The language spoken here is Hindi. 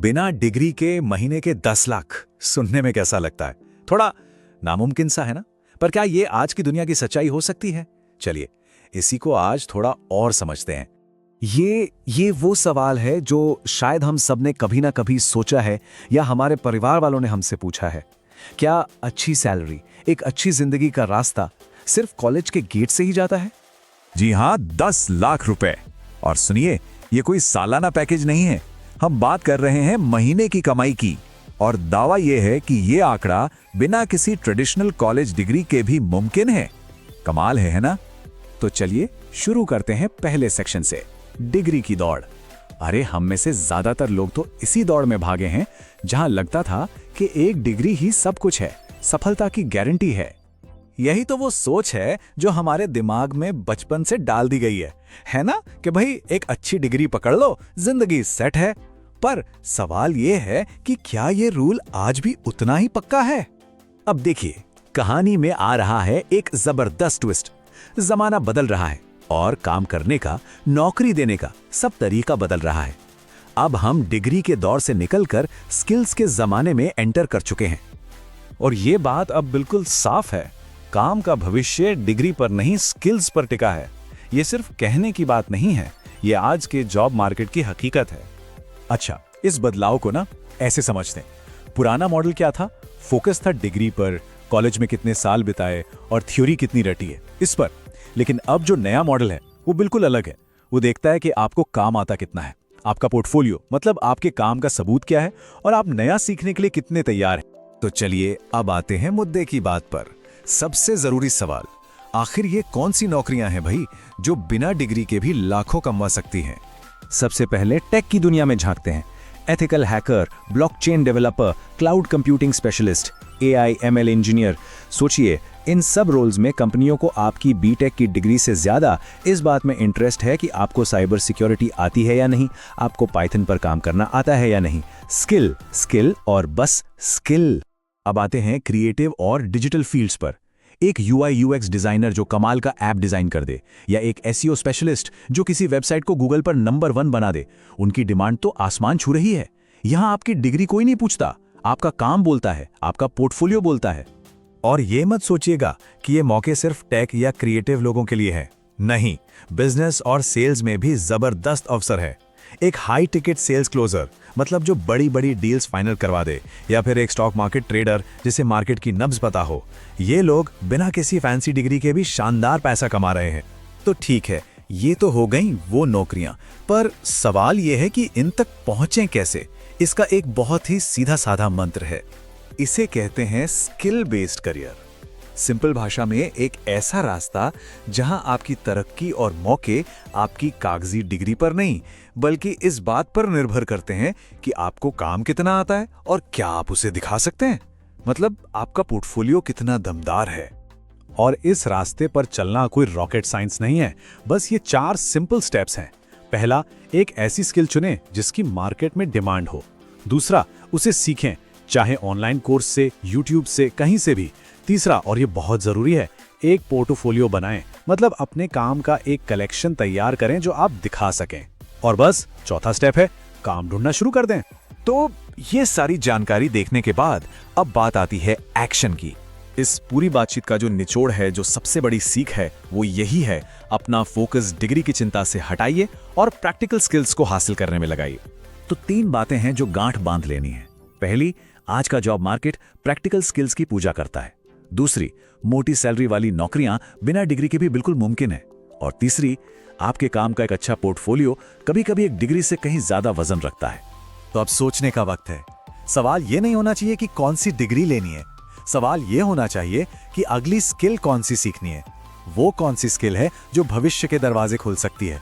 बिना डिग्री के महीने के 10 लाख सुनने में कैसा लगता है? थोड़ा नामुमकिन सा है ना? पर क्या ये आज की दुनिया की सच्चाई हो सकती है? चलिए इसी को आज थोड़ा और समझते हैं। ये वो सवाल है जो शायद हम सब ने कभी ना कभी सोचा है या हमारे परिवार वालों ने हमसे पूछा है। क्या अच्छी सैलरी, एक अच्छी जिंदगी का रास्ता सिर्फ कॉलेज के गेट से ही जाता है? जी हाँ, 10 लाख रुपए। और सुनिए, ये कोई सालाना पैकेज नहीं है, हम बात कर रहे हैं महीने की कमाई की। और दावा यह है कि ये आंकड़ा बिना किसी ट्रेडिशनल कॉलेज डिग्री के भी मुमकिन है। कमाल है ना? तो चलिए शुरू करते हैं पहले सेक्शन से, डिग्री की दौड़। अरे हम में से ज्यादातर लोग तो इसी दौड़ में भागे हैं जहां लगता था कि एक डिग्री ही सब कुछ है, सफलता की गारंटी है। यही तो वो सोच है जो हमारे दिमाग में बचपन से डाल दी गई है ना? कि भाई एक अच्छी डिग्री पकड़ लो, जिंदगी सेट है। पर सवाल ये है कि क्या ये रूल आज भी उतना ही पक्का है? अब देखिए, कहानी में आ रहा है एक जबरदस्त ट्विस्ट। जमाना बदल रहा है और काम करने का, नौकरी देने का सब तरीका बदल रहा है। अब हम डिग्री के दौर से निकलकर स्किल्स के जमाने में एंटर कर चुके हैं। और ये बात अब बिल्कुल साफ है, काम का भविष्य डिग्री पर नहीं स्किल्स पर टिका है। ये सिर्फ कहने की बात नहीं है, ये आज के जॉब मार्केट की हकीकत है। अच्छा, इस बदलाव को ना ऐसे समझते हैं। पुराना मॉडल क्या था? फोकस था डिग्री पर, कॉलेज में कितने साल बिताए और थ्योरी कितनी रटी है, इस पर। लेकिन अब जो नया मॉडल है वो बिल्कुल अलग है। वो देखता है कि आपको काम आता कितना है, आपका पोर्टफोलियो, मतलब आपके काम का सबूत क्या है, और आप नया सीखने के लिए कितने तैयार हैं। तो चलिए अब आते हैं मुद्दे की बात पर। सबसे जरूरी सवाल, आखिर ये कौन सी नौकरियां हैं भाई जो बिना डिग्री के भी लाखों कमा सकती हैं? सबसे पहले टेक की दुनिया में झांकते हैं। Ethical hacker, blockchain developer, cloud computing specialist, AI ML engineer. सोचिए, इन सब रोल्स में कंपनियों को आपकी बीटेक की डिग्री से ज्यादा इस बात में इंटरेस्ट है कि आपको साइबर सिक्योरिटी आती है या नहीं, आपको पाइथन पर काम करना आता है या नहीं। स्किल, स्किल और बस स्किल। अब आते हैं क्रिएटिव और डिजिटल फील्ड्स पर। एक यूआई यूएक्स डिजाइनर जो कमाल का ऐप डिजाइन कर दे, या एक एसईओ स्पेशलिस्ट जो किसी वेबसाइट को गूगल पर नंबर 1 बना दे, उनकी डिमांड तो आसमान छू रही है। यहां आपकी डिग्री कोई नहीं पूछता, आपका काम बोलता है, आपका पोर्टफोलियो बोलता है। और ये मत सोचिएगा कि ये मौके सिर्फ टेक या क्रिएटिव लोगों के लिए है। नहीं, बिजनेस और सेल्स में भी जबरदस्त अवसर है। एक हाई टिकट सेल्स क्लोजर, मतलब जो बड़ी बड़ी डील्स फाइनल करवा दे, या फिर एक स्टॉक मार्केट ट्रेडर जिसे मार्केट की नब्ज पता हो, ये लोग बिना किसी फैंसी डिग्री के भी शानदार पैसा कमा रहे हैं। तो ठीक है, ये तो हो गई वो नौकरियां, पर सवाल ये है कि इन तक पहुंचें कैसे? इसका एक बहुत ही सीधा साधा मंत्र है, इसे कहते हैं स्किल बेस्ड करियर। सिंपल भाषा में एक ऐसा रास्ता जहां आपकी तरक्की और मौके आपकी कागजी डिग्री पर नहीं, बल्कि इस बात पर निर्भर करते हैं कि आपको काम कितना आता है और क्या आप उसे दिखा सकते हैं। मतलब आपका पोर्टफोलियो कितना दमदार है। और इस रास्ते पर चलना कोई रॉकेट साइंस नहीं है, बस ये 4 सिंपल स्टेप्स हैं। पहला, एक ऐसी स्किल चुनें जिसकी मार्केट में डिमांड हो। दूसरा, उसे सीखें, चाहे ऑनलाइन कोर्स से, यूट्यूब से, कहीं से भी। तीसरा, और ये बहुत जरूरी है, एक पोर्टफोलियो बनाएं, मतलब अपने काम का एक कलेक्शन तैयार करें जो आप दिखा सकें। और बस चौथा स्टेप है, काम ढूंढना शुरू कर दें। तो ये सारी जानकारी देखने के बाद अब बात आती है एक्शन की। इस पूरी बातचीत का जो निचोड़ है, जो सबसे बड़ी सीख है, वो यही है, अपना फोकस डिग्री की चिंता से हटाइए और प्रैक्टिकल स्किल्स को हासिल करने में लगाइए। तो 3 बातें हैं जो गांठ बांध लेनी है। पहली, आज का जॉब मार्केट प्रैक्टिकल स्किल्स की पूजा करता है। दूसरी, मोटी सैलरी वाली नौकरियां बिना डिग्री के भी बिल्कुल मुमकिन है। और तीसरी, आपके काम का एक अच्छा पोर्टफोलियो कभी-कभी एक डिग्री से कहीं ज्यादा वजन रखता है। तो अब सोचने का वक्त है। सवाल ये नहीं होना चाहिए कि कौन सी डिग्री लेनी है, सवाल ये होना चाहिए कि अगली स्किल कौन सी सीखनी है। वो कौन सी स्किल है जो भविष्य के दरवाजे खोल सकती है।